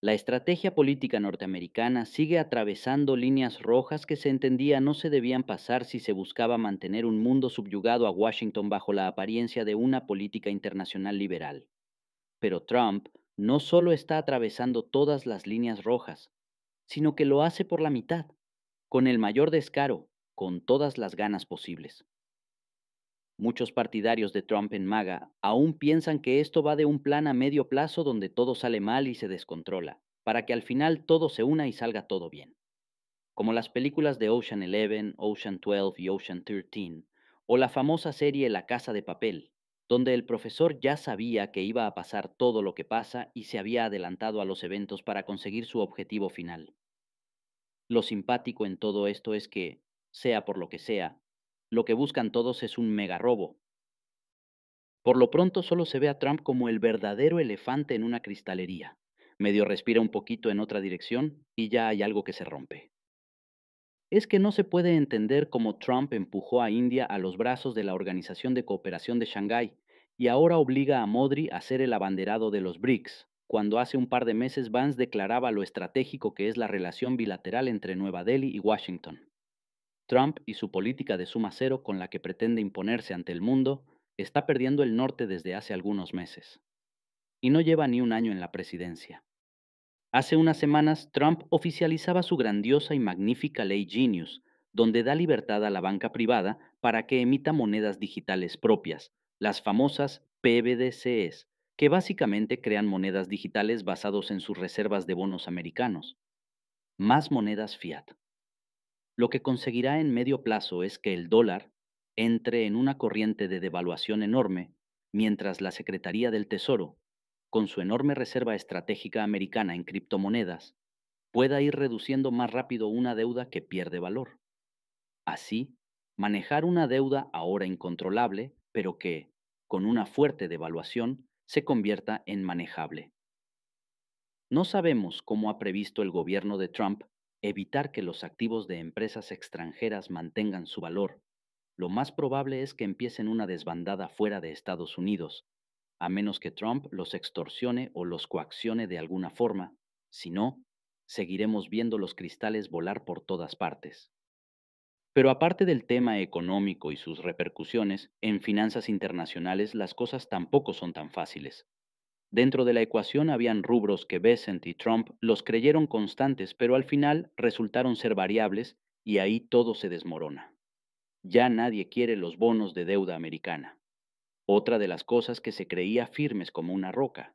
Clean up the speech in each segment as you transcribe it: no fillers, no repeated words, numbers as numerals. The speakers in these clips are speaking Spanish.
La estrategia política norteamericana sigue atravesando líneas rojas que se entendía no se debían pasar si se buscaba mantener un mundo subyugado a Washington bajo la apariencia de una política internacional liberal. Pero Trump no solo está atravesando todas las líneas rojas, sino que lo hace por la mitad, con el mayor descaro, con todas las ganas posibles. Muchos partidarios de Trump en MAGA aún piensan que esto va de un plan a medio plazo donde todo sale mal y se descontrola, para que al final todo se una y salga todo bien. Como las películas de Ocean 11, Ocean 12 y Ocean 13, o la famosa serie La Casa de Papel, donde el profesor ya sabía que iba a pasar todo lo que pasa y se había adelantado a los eventos para conseguir su objetivo final. Lo simpático en todo esto es que, sea por lo que sea, lo que buscan todos es un mega robo. Por lo pronto solo se ve a Trump como el verdadero elefante en una cristalería. Medio respira un poquito en otra dirección y ya hay algo que se rompe. Es que no se puede entender cómo Trump empujó a India a los brazos de la Organización de Cooperación de Shanghái y ahora obliga a Modi a ser el abanderado de los BRICS, cuando hace un par de meses Vance declaraba lo estratégico que es la relación bilateral entre Nueva Delhi y Washington. Trump y su política de suma cero con la que pretende imponerse ante el mundo está perdiendo el norte desde hace algunos meses. Y no lleva ni un año en la presidencia. Hace unas semanas, Trump oficializaba su grandiosa y magnífica ley Genius, donde da libertad a la banca privada para que emita monedas digitales propias, las famosas PBDCs, que básicamente crean monedas digitales basados en sus reservas de bonos americanos. Más monedas fiat. Lo que conseguirá en medio plazo es que el dólar entre en una corriente de devaluación enorme, mientras la Secretaría del Tesoro, con su enorme reserva estratégica americana en criptomonedas, pueda ir reduciendo más rápido una deuda que pierde valor. Así, manejar una deuda ahora incontrolable, pero que, con una fuerte devaluación, se convierta en manejable. No sabemos cómo ha previsto el gobierno de Trump evitar que los activos de empresas extranjeras mantengan su valor. Lo más probable es que empiecen una desbandada fuera de Estados Unidos, a menos que Trump los extorsione o los coaccione de alguna forma. Si no, seguiremos viendo los cristales volar por todas partes. Pero aparte del tema económico y sus repercusiones, en finanzas internacionales las cosas tampoco son tan fáciles. Dentro de la ecuación habían rubros que Besant y Trump los creyeron constantes, pero al final resultaron ser variables y ahí todo se desmorona. Ya nadie quiere los bonos de deuda americana, otra de las cosas que se creía firmes como una roca,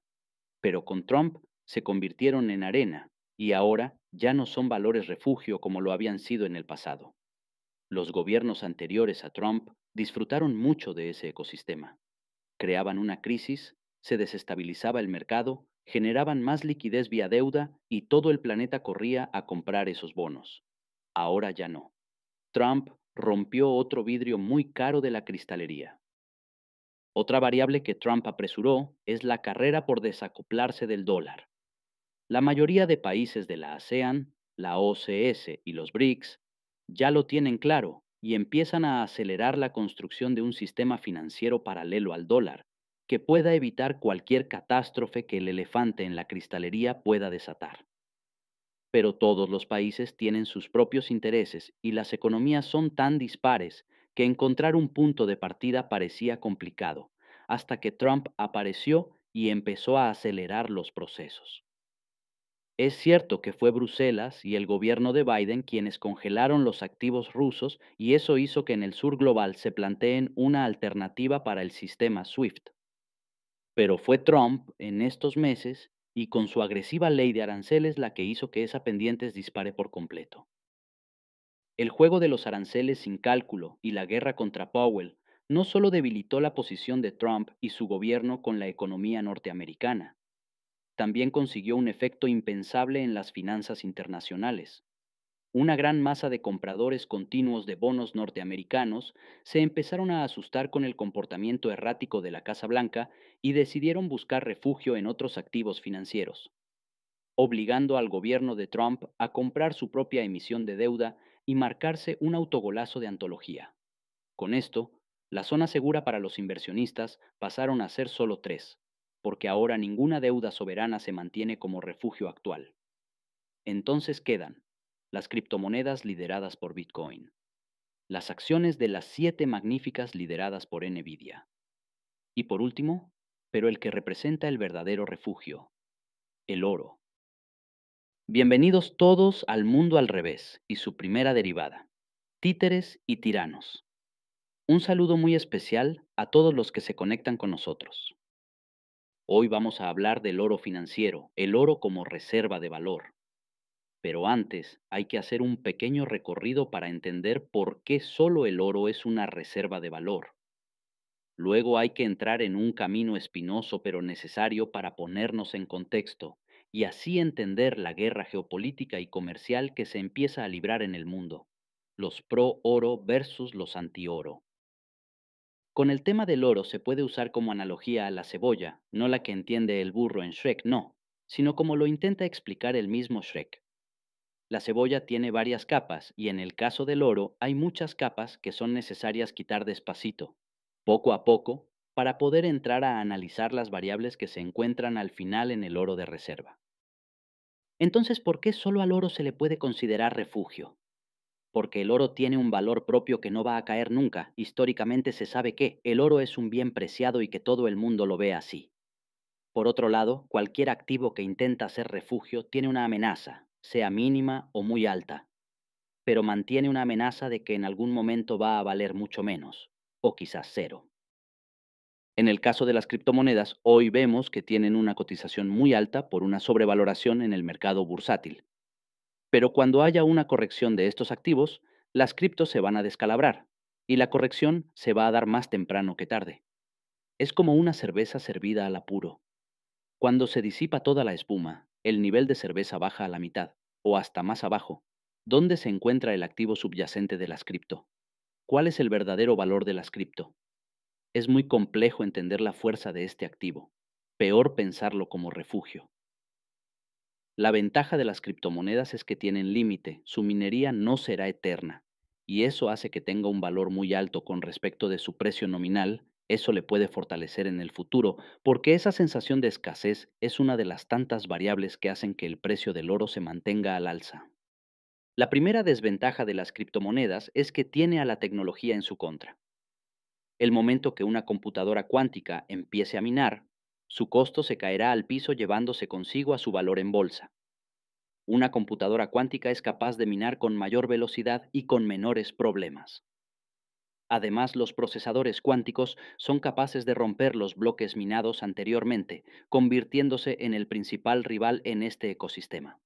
pero con Trump se convirtieron en arena y ahora ya no son valores refugio como lo habían sido en el pasado. Los gobiernos anteriores a Trump disfrutaron mucho de ese ecosistema. Creaban una crisis, se desestabilizaba el mercado, generaban más liquidez vía deuda y todo el planeta corría a comprar esos bonos. Ahora ya no. Trump rompió otro vidrio muy caro de la cristalería. Otra variable que Trump apresuró es la carrera por desacoplarse del dólar. La mayoría de países de la ASEAN, la OCS y los BRICS ya lo tienen claro y empiezan a acelerar la construcción de un sistema financiero paralelo al dólar, que pueda evitar cualquier catástrofe que el elefante en la cristalería pueda desatar. Pero todos los países tienen sus propios intereses y las economías son tan dispares que encontrar un punto de partida parecía complicado, hasta que Trump apareció y empezó a acelerar los procesos. Es cierto que fue Bruselas y el gobierno de Biden quienes congelaron los activos rusos y eso hizo que en el sur global se planteen una alternativa para el sistema SWIFT. Pero fue Trump en estos meses y con su agresiva ley de aranceles la que hizo que esa pendiente dispare por completo. El juego de los aranceles sin cálculo y la guerra contra Powell no solo debilitó la posición de Trump y su gobierno con la economía norteamericana, también consiguió un efecto impensable en las finanzas internacionales. Una gran masa de compradores continuos de bonos norteamericanos se empezaron a asustar con el comportamiento errático de la Casa Blanca y decidieron buscar refugio en otros activos financieros, obligando al gobierno de Trump a comprar su propia emisión de deuda y marcarse un autogolazo de antología. Con esto, la zona segura para los inversionistas pasaron a ser solo tres. porque ahora ninguna deuda soberana se mantiene como refugio actual. Entonces quedan las criptomonedas lideradas por Bitcoin, las acciones de las 7 magníficas lideradas por Nvidia, y por último, pero el que representa el verdadero refugio, el oro. Bienvenidos todos al mundo al revés y su primera derivada, títeres y tiranos. Un saludo muy especial a todos los que se conectan con nosotros. Hoy vamos a hablar del oro financiero, el oro como reserva de valor. Pero antes hay que hacer un pequeño recorrido para entender por qué solo el oro es una reserva de valor. Luego hay que entrar en un camino espinoso pero necesario para ponernos en contexto y así entender la guerra geopolítica y comercial que se empieza a librar en el mundo, los pro oro versus los anti oro. Con el tema del oro se puede usar como analogía a la cebolla, no la que entiende el burro en Shrek, no, sino como lo intenta explicar el mismo Shrek. La cebolla tiene varias capas y en el caso del oro hay muchas capas que son necesarias quitar despacito, poco a poco, para poder entrar a analizar las variables que se encuentran al final en el oro de reserva. Entonces, ¿por qué solo al oro se le puede considerar refugio? Porque el oro tiene un valor propio que no va a caer nunca. Históricamente se sabe que el oro es un bien preciado y que todo el mundo lo ve así. Por otro lado, cualquier activo que intenta ser refugio tiene una amenaza, sea mínima o muy alta, pero mantiene una amenaza de que en algún momento va a valer mucho menos, o quizás cero. En el caso de las criptomonedas, hoy vemos que tienen una cotización muy alta por una sobrevaloración en el mercado bursátil. Pero cuando haya una corrección de estos activos, las criptos se van a descalabrar, y la corrección se va a dar más temprano que tarde. Es como una cerveza servida al apuro. Cuando se disipa toda la espuma, el nivel de cerveza baja a la mitad, o hasta más abajo. ¿Dónde se encuentra el activo subyacente de las cripto? ¿Cuál es el verdadero valor de las cripto? Es muy complejo entender la fuerza de este activo. Peor pensarlo como refugio. La ventaja de las criptomonedas es que tienen límite, su minería no será eterna, y eso hace que tenga un valor muy alto con respecto de su precio nominal. Eso le puede fortalecer en el futuro, porque esa sensación de escasez es una de las tantas variables que hacen que el precio del oro se mantenga al alza. La primera desventaja de las criptomonedas es que tiene a la tecnología en su contra. El momento que una computadora cuántica empiece a minar, su costo se caerá al piso llevándose consigo a su valor en bolsa. Una computadora cuántica es capaz de minar con mayor velocidad y con menores problemas. Además, los procesadores cuánticos son capaces de romper los bloques minados anteriormente, convirtiéndose en el principal rival en este ecosistema.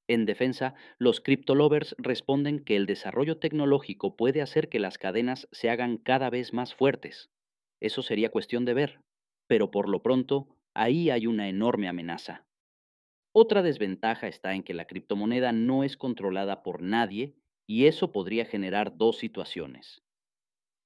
En defensa, los cryptolovers responden que el desarrollo tecnológico puede hacer que las cadenas se hagan cada vez más fuertes. Eso sería cuestión de ver. Pero por lo pronto, ahí hay una enorme amenaza. Otra desventaja está en que la criptomoneda no es controlada por nadie y eso podría generar dos situaciones.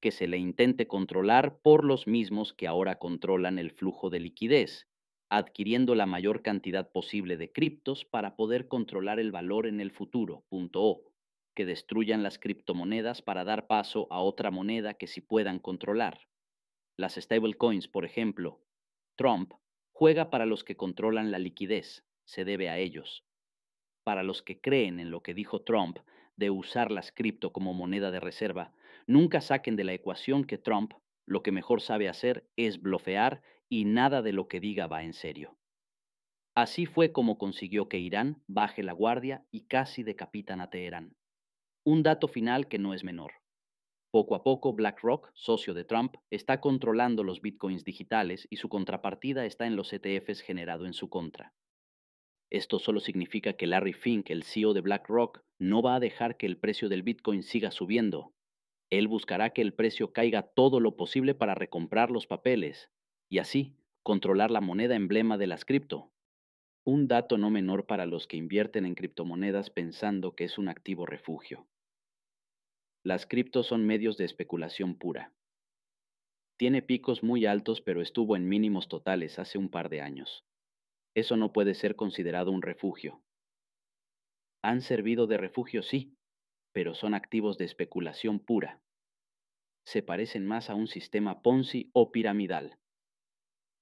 Que se le intente controlar por los mismos que ahora controlan el flujo de liquidez, adquiriendo la mayor cantidad posible de criptos para poder controlar el valor en el futuro. Punto O. Que destruyan las criptomonedas para dar paso a otra moneda que sí puedan controlar. Las stablecoins, por ejemplo. Trump juega para los que controlan la liquidez, se debe a ellos. Para los que creen en lo que dijo Trump de usar las cripto como moneda de reserva, nunca saquen de la ecuación que Trump lo que mejor sabe hacer es blofear y nada de lo que diga va en serio. Así fue como consiguió que Irán baje la guardia y casi decapitan a Teherán. Un dato final que no es menor. Poco a poco, BlackRock, socio de Trump, está controlando los bitcoins digitales y su contrapartida está en los ETFs generado en su contra. Esto solo significa que Larry Fink, el CEO de BlackRock, no va a dejar que el precio del Bitcoin siga subiendo. Él buscará que el precio caiga todo lo posible para recomprar los papeles y así controlar la moneda emblema de las cripto. Un dato no menor para los que invierten en criptomonedas pensando que es un activo refugio. Las criptos son medios de especulación pura. Tiene picos muy altos pero estuvo en mínimos totales hace un par de años. Eso no puede ser considerado un refugio. Han servido de refugio, sí, pero son activos de especulación pura. Se parecen más a un sistema Ponzi o piramidal.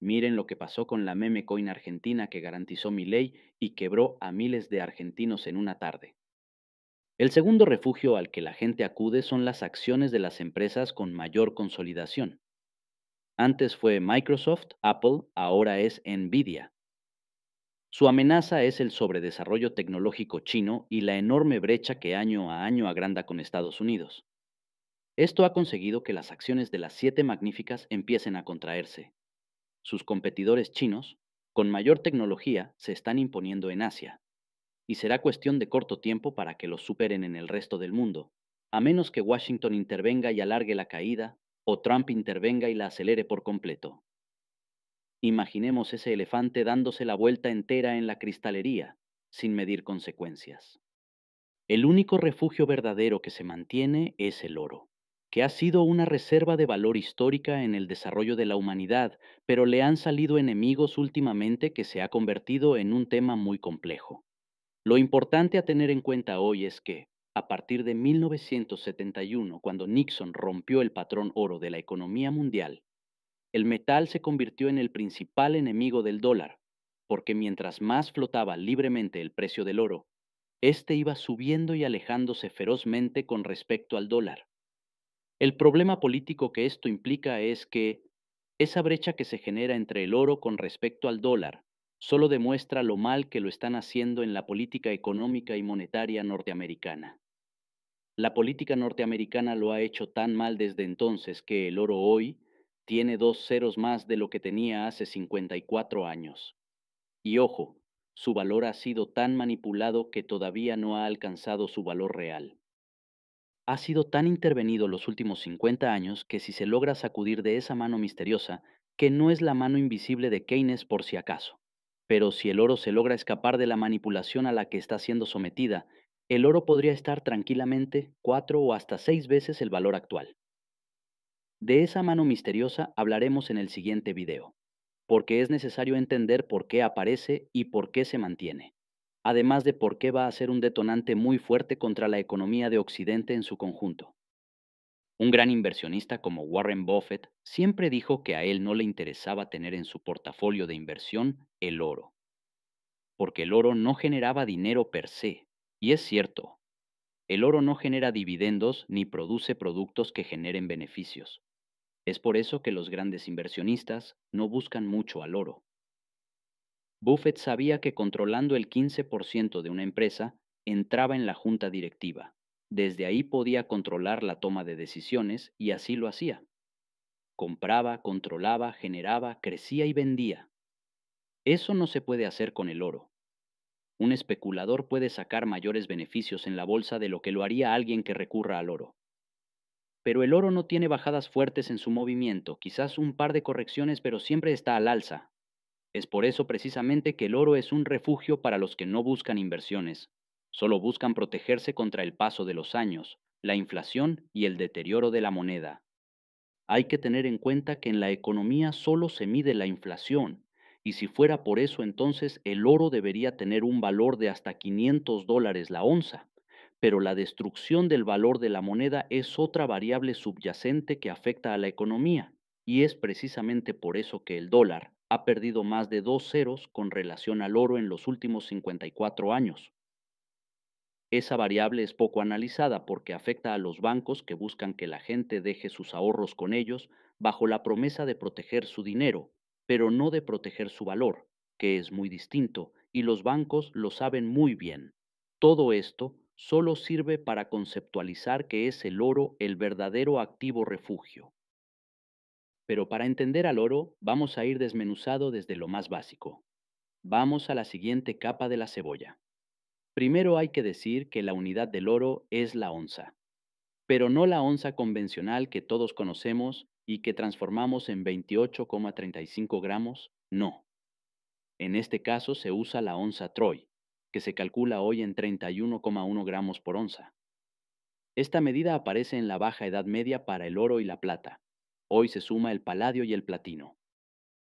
Miren lo que pasó con la meme coin argentina que garantizó Milei y quebró a miles de argentinos en una tarde. El segundo refugio al que la gente acude son las acciones de las empresas con mayor consolidación. Antes fue Microsoft, Apple, ahora es Nvidia. Su amenaza es el sobredesarrollo tecnológico chino y la enorme brecha que año a año agranda con Estados Unidos. Esto ha conseguido que las acciones de las siete magníficas empiecen a contraerse. Sus competidores chinos, con mayor tecnología, se están imponiendo en Asia, y será cuestión de corto tiempo para que los superen en el resto del mundo, a menos que Washington intervenga y alargue la caída, o Trump intervenga y la acelere por completo. Imaginemos ese elefante dándose la vuelta entera en la cristalería, sin medir consecuencias. El único refugio verdadero que se mantiene es el oro, que ha sido una reserva de valor histórica en el desarrollo de la humanidad, pero le han salido enemigos últimamente que se ha convertido en un tema muy complejo. Lo importante a tener en cuenta hoy es que, a partir de 1971, cuando Nixon rompió el patrón oro de la economía mundial, el metal se convirtió en el principal enemigo del dólar, porque mientras más flotaba libremente el precio del oro, este iba subiendo y alejándose ferozmente con respecto al dólar. El problema político que esto implica es que esa brecha que se genera entre el oro con respecto al dólar solo demuestra lo mal que lo están haciendo en la política económica y monetaria norteamericana. La política norteamericana lo ha hecho tan mal desde entonces que el oro hoy tiene dos ceros más de lo que tenía hace 54 años. Y ojo, su valor ha sido tan manipulado que todavía no ha alcanzado su valor real. Ha sido tan intervenido los últimos 50 años que si se logra sacudir de esa mano misteriosa, que no es la mano invisible de Keynes por si acaso, pero si el oro se logra escapar de la manipulación a la que está siendo sometida, el oro podría estar tranquilamente 4 o hasta 6 veces el valor actual. De esa mano misteriosa hablaremos en el siguiente video, porque es necesario entender por qué aparece y por qué se mantiene, además de por qué va a ser un detonante muy fuerte contra la economía de Occidente en su conjunto. Un gran inversionista como Warren Buffett siempre dijo que a él no le interesaba tener en su portafolio de inversión el oro, porque el oro no generaba dinero per se. Y es cierto, el oro no genera dividendos ni produce productos que generen beneficios. Es por eso que los grandes inversionistas no buscan mucho al oro. Buffett sabía que controlando el 15% de una empresa, entraba en la junta directiva. Desde ahí podía controlar la toma de decisiones y así lo hacía. Compraba, controlaba, generaba, crecía y vendía. Eso no se puede hacer con el oro. Un especulador puede sacar mayores beneficios en la bolsa de lo que lo haría alguien que recurra al oro. Pero el oro no tiene bajadas fuertes en su movimiento, quizás un par de correcciones, pero siempre está al alza. Es por eso precisamente que el oro es un refugio para los que no buscan inversiones. Solo buscan protegerse contra el paso de los años, la inflación y el deterioro de la moneda. Hay que tener en cuenta que en la economía solo se mide la inflación, y si fuera por eso entonces el oro debería tener un valor de hasta $500 la onza. Pero la destrucción del valor de la moneda es otra variable subyacente que afecta a la economía, y es precisamente por eso que el dólar ha perdido más de dos ceros con relación al oro en los últimos 54 años. Esa variable es poco analizada porque afecta a los bancos que buscan que la gente deje sus ahorros con ellos bajo la promesa de proteger su dinero, pero no de proteger su valor, que es muy distinto, y los bancos lo saben muy bien. Todo esto solo sirve para conceptualizar que es el oro el verdadero activo refugio. Pero para entender al oro, vamos a ir desmenuzado desde lo más básico. Vamos a la siguiente capa de la cebolla. Primero hay que decir que la unidad del oro es la onza, pero no la onza convencional que todos conocemos y que transformamos en 28,35 gramos, no. En este caso se usa la onza Troy, que se calcula hoy en 31,1 gramos por onza. Esta medida aparece en la Baja Edad Media para el oro y la plata. Hoy se suma el paladio y el platino.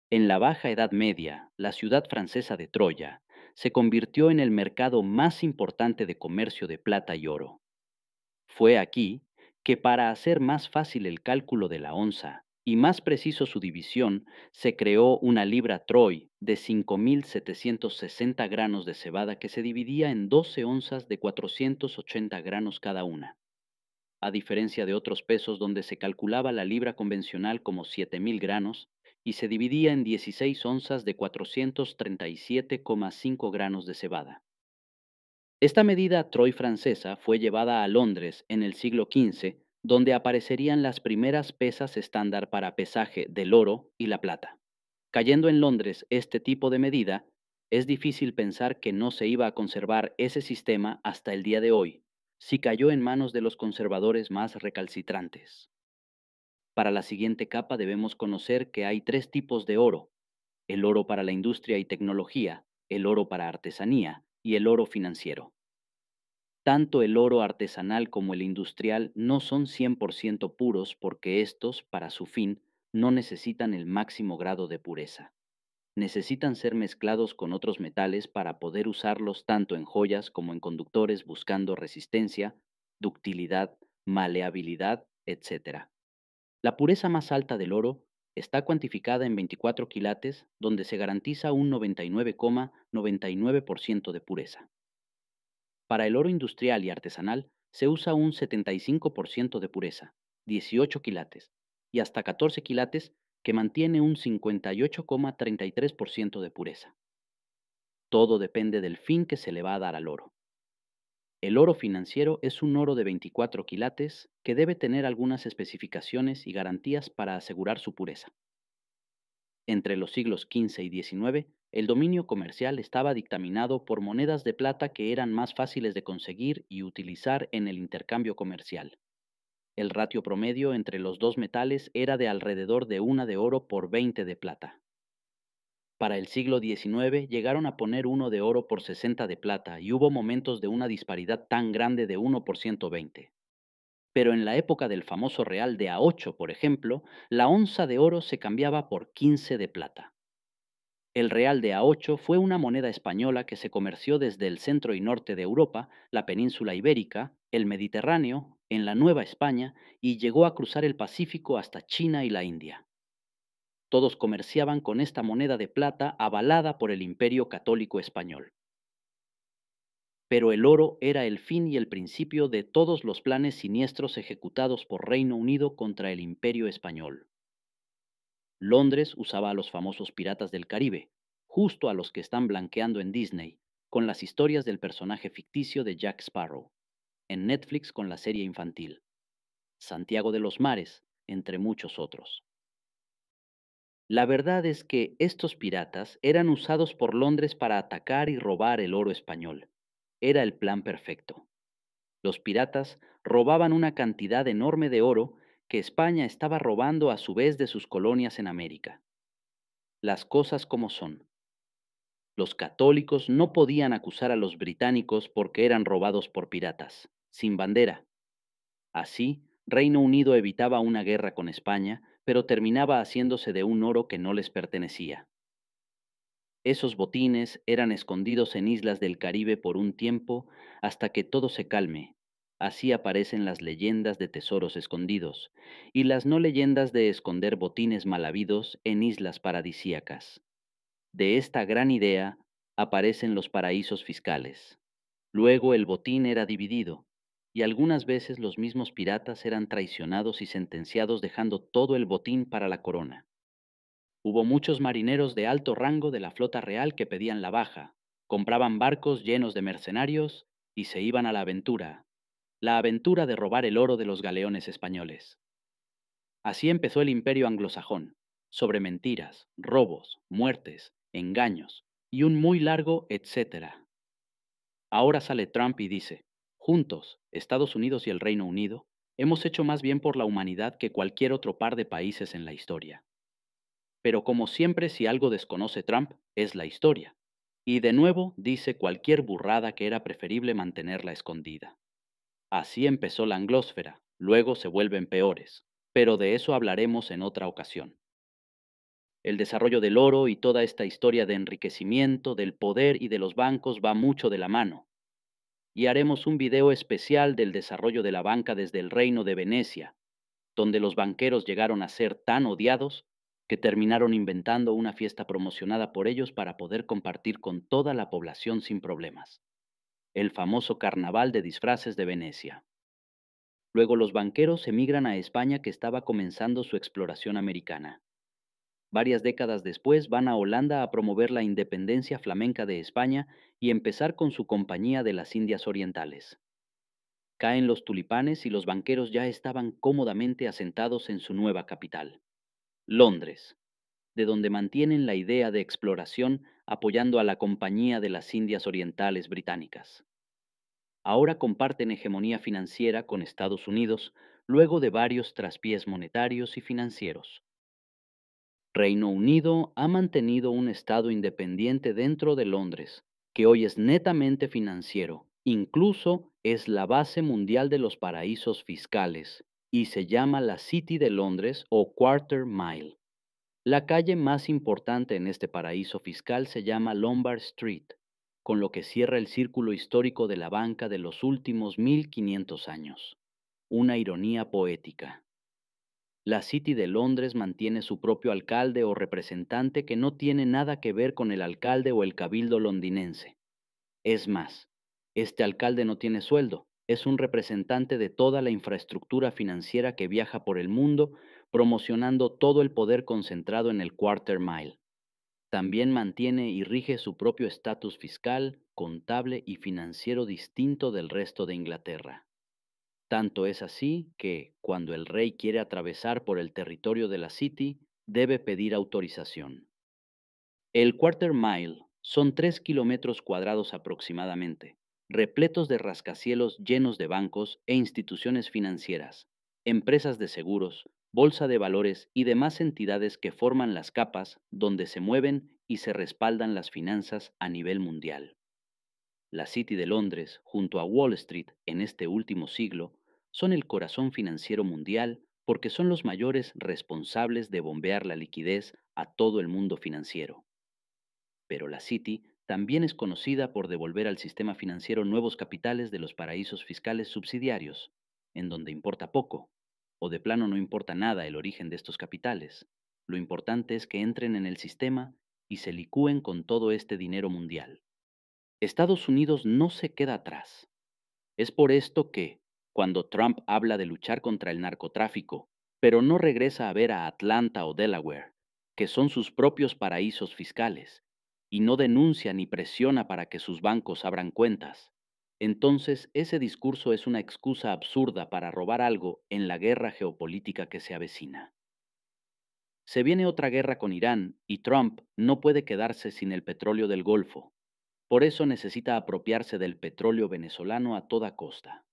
En la Baja Edad Media, la ciudad francesa de Troya se convirtió en el mercado más importante de comercio de plata y oro. Fue aquí que para hacer más fácil el cálculo de la onza y más preciso su división, se creó una libra Troy de 5.760 granos de cebada que se dividía en 12 onzas de 480 granos cada una, a diferencia de otros pesos donde se calculaba la libra convencional como 7.000 granos y se dividía en 16 onzas de 437,5 granos de cebada. Esta medida Troy francesa fue llevada a Londres en el siglo XV, donde aparecerían las primeras pesas estándar para pesaje del oro y la plata. Cayendo en Londres este tipo de medida, es difícil pensar que no se iba a conservar ese sistema hasta el día de hoy, si cayó en manos de los conservadores más recalcitrantes. Para la siguiente capa debemos conocer que hay tres tipos de oro: el oro para la industria y tecnología, el oro para artesanía y el oro financiero. Tanto el oro artesanal como el industrial no son 100% puros porque estos, para su fin, no necesitan el máximo grado de pureza. Necesitan ser mezclados con otros metales para poder usarlos tanto en joyas como en conductores buscando resistencia, ductilidad, maleabilidad, etc. La pureza más alta del oro está cuantificada en 24 quilates, donde se garantiza un 99,99% de pureza. Para el oro industrial y artesanal se usa un 75% de pureza, 18 quilates, y hasta 14 quilates que mantiene un 58,33% de pureza. Todo depende del fin que se le va a dar al oro. El oro financiero es un oro de 24 quilates que debe tener algunas especificaciones y garantías para asegurar su pureza. Entre los siglos XV y XIX, el dominio comercial estaba dictaminado por monedas de plata que eran más fáciles de conseguir y utilizar en el intercambio comercial. El ratio promedio entre los dos metales era de alrededor de una de oro por 20 de plata. Para el siglo XIX llegaron a poner uno de oro por 60 de plata y hubo momentos de una disparidad tan grande de uno por 120. Pero en la época del famoso real de A8, por ejemplo, la onza de oro se cambiaba por 15 de plata. El real de A8 fue una moneda española que se comerció desde el centro y norte de Europa, la península ibérica, el Mediterráneo, en la Nueva España y llegó a cruzar el Pacífico hasta China y la India. Todos comerciaban con esta moneda de plata avalada por el Imperio Católico Español. Pero el oro era el fin y el principio de todos los planes siniestros ejecutados por Reino Unido contra el Imperio Español. Londres usaba a los famosos piratas del Caribe, justo a los que están blanqueando en Disney, con las historias del personaje ficticio de Jack Sparrow, en Netflix con la serie infantil, Santiago de los Mares, entre muchos otros. La verdad es que estos piratas eran usados por Londres para atacar y robar el oro español. Era el plan perfecto. Los piratas robaban una cantidad enorme de oro que España estaba robando a su vez de sus colonias en América. Las cosas como son. Los católicos no podían acusar a los británicos porque eran robados por piratas, sin bandera. Así, Reino Unido evitaba una guerra con España, pero terminaba haciéndose de un oro que no les pertenecía. Esos botines eran escondidos en islas del Caribe por un tiempo hasta que todo se calme. Así aparecen las leyendas de tesoros escondidos y las no leyendas de esconder botines mal habidos en islas paradisíacas. De esta gran idea aparecen los paraísos fiscales. Luego el botín era dividido, y algunas veces los mismos piratas eran traicionados y sentenciados dejando todo el botín para la corona. Hubo muchos marineros de alto rango de la flota real que pedían la baja, compraban barcos llenos de mercenarios y se iban a la aventura de robar el oro de los galeones españoles. Así empezó el imperio anglosajón, sobre mentiras, robos, muertes, engaños y un muy largo etcétera. Ahora sale Trump y dice: juntos, Estados Unidos y el Reino Unido, hemos hecho más bien por la humanidad que cualquier otro par de países en la historia. Pero como siempre, si algo desconoce Trump, es la historia. Y de nuevo dice cualquier burrada que era preferible mantenerla escondida. Así empezó la anglósfera, luego se vuelven peores, pero de eso hablaremos en otra ocasión. El desarrollo del oro y toda esta historia de enriquecimiento, del poder y de los bancos va mucho de la mano. Y haremos un video especial del desarrollo de la banca desde el Reino de Venecia, donde los banqueros llegaron a ser tan odiados que terminaron inventando una fiesta promocionada por ellos para poder compartir con toda la población sin problemas, el famoso Carnaval de Disfraces de Venecia. Luego los banqueros emigran a España, que estaba comenzando su exploración americana. Varias décadas después van a Holanda a promover la independencia flamenca de España y empezar con su Compañía de las Indias Orientales. Caen los tulipanes y los banqueros ya estaban cómodamente asentados en su nueva capital, Londres, de donde mantienen la idea de exploración apoyando a la Compañía de las Indias Orientales Británicas. Ahora comparten hegemonía financiera con Estados Unidos luego de varios traspiés monetarios y financieros. Reino Unido ha mantenido un estado independiente dentro de Londres, que hoy es netamente financiero, incluso es la base mundial de los paraísos fiscales, y se llama la City de Londres o Quarter Mile. La calle más importante en este paraíso fiscal se llama Lombard Street, con lo que cierra el círculo histórico de la banca de los últimos 1500 años. Una ironía poética. La City de Londres mantiene su propio alcalde o representante, que no tiene nada que ver con el alcalde o el cabildo londinense. Es más, este alcalde no tiene sueldo, es un representante de toda la infraestructura financiera que viaja por el mundo, promocionando todo el poder concentrado en el Quarter Mile. También mantiene y rige su propio estatus fiscal, contable y financiero distinto del resto de Inglaterra. Tanto es así que, cuando el rey quiere atravesar por el territorio de la City, debe pedir autorización. El Quarter Mile son 3 kilómetros cuadrados aproximadamente, repletos de rascacielos llenos de bancos e instituciones financieras, empresas de seguros, bolsa de valores y demás entidades que forman las capas donde se mueven y se respaldan las finanzas a nivel mundial. La City de Londres, junto a Wall Street en este último siglo, son el corazón financiero mundial, porque son los mayores responsables de bombear la liquidez a todo el mundo financiero. Pero la City también es conocida por devolver al sistema financiero nuevos capitales de los paraísos fiscales subsidiarios, en donde importa poco, o de plano no importa nada el origen de estos capitales. Lo importante es que entren en el sistema y se licúen con todo este dinero mundial. Estados Unidos no se queda atrás. Es por esto que, cuando Trump habla de luchar contra el narcotráfico, pero no regresa a ver a Atlanta o Delaware, que son sus propios paraísos fiscales, y no denuncia ni presiona para que sus bancos abran cuentas, entonces ese discurso es una excusa absurda para robar algo en la guerra geopolítica que se avecina. Se viene otra guerra con Irán y Trump no puede quedarse sin el petróleo del Golfo. Por eso necesita apropiarse del petróleo venezolano a toda costa.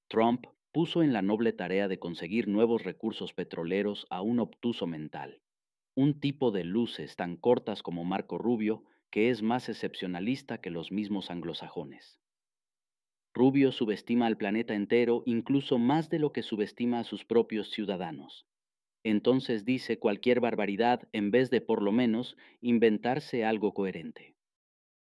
Trump puso en la noble tarea de conseguir nuevos recursos petroleros a un obtuso mental, un tipo de luces tan cortas como Marco Rubio, que es más excepcionalista que los mismos anglosajones. Rubio subestima al planeta entero incluso más de lo que subestima a sus propios ciudadanos. Entonces dice cualquier barbaridad en vez de, por lo menos, inventarse algo coherente.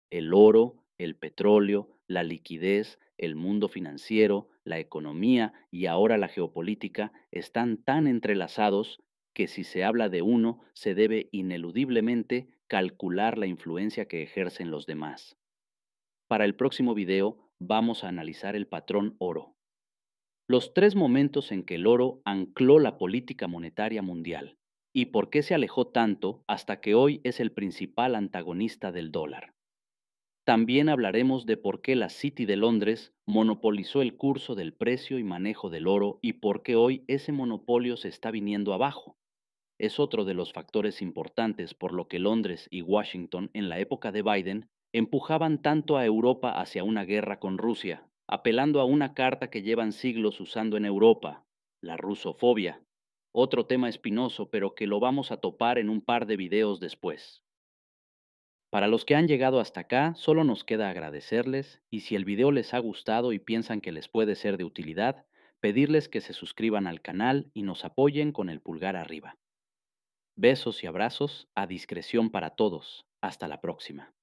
El oro, el petróleo, la liquidez, el mundo financiero, la economía y ahora la geopolítica están tan entrelazados que, si se habla de uno, se debe ineludiblemente calcular la influencia que ejercen los demás. Para el próximo video vamos a analizar el patrón oro, los 3 momentos en que el oro ancló la política monetaria mundial y por qué se alejó tanto hasta que hoy es el principal antagonista del dólar. También hablaremos de por qué la City de Londres monopolizó el curso del precio y manejo del oro y por qué hoy ese monopolio se está viniendo abajo. Es otro de los factores importantes por lo que Londres y Washington en la época de Biden empujaban tanto a Europa hacia una guerra con Rusia, apelando a una carta que llevan siglos usando en Europa, la rusofobia. Otro tema espinoso, pero que lo vamos a topar en un par de videos después. Para los que han llegado hasta acá, solo nos queda agradecerles, y si el video les ha gustado y piensan que les puede ser de utilidad, pedirles que se suscriban al canal y nos apoyen con el pulgar arriba. Besos y abrazos a discreción para todos. Hasta la próxima.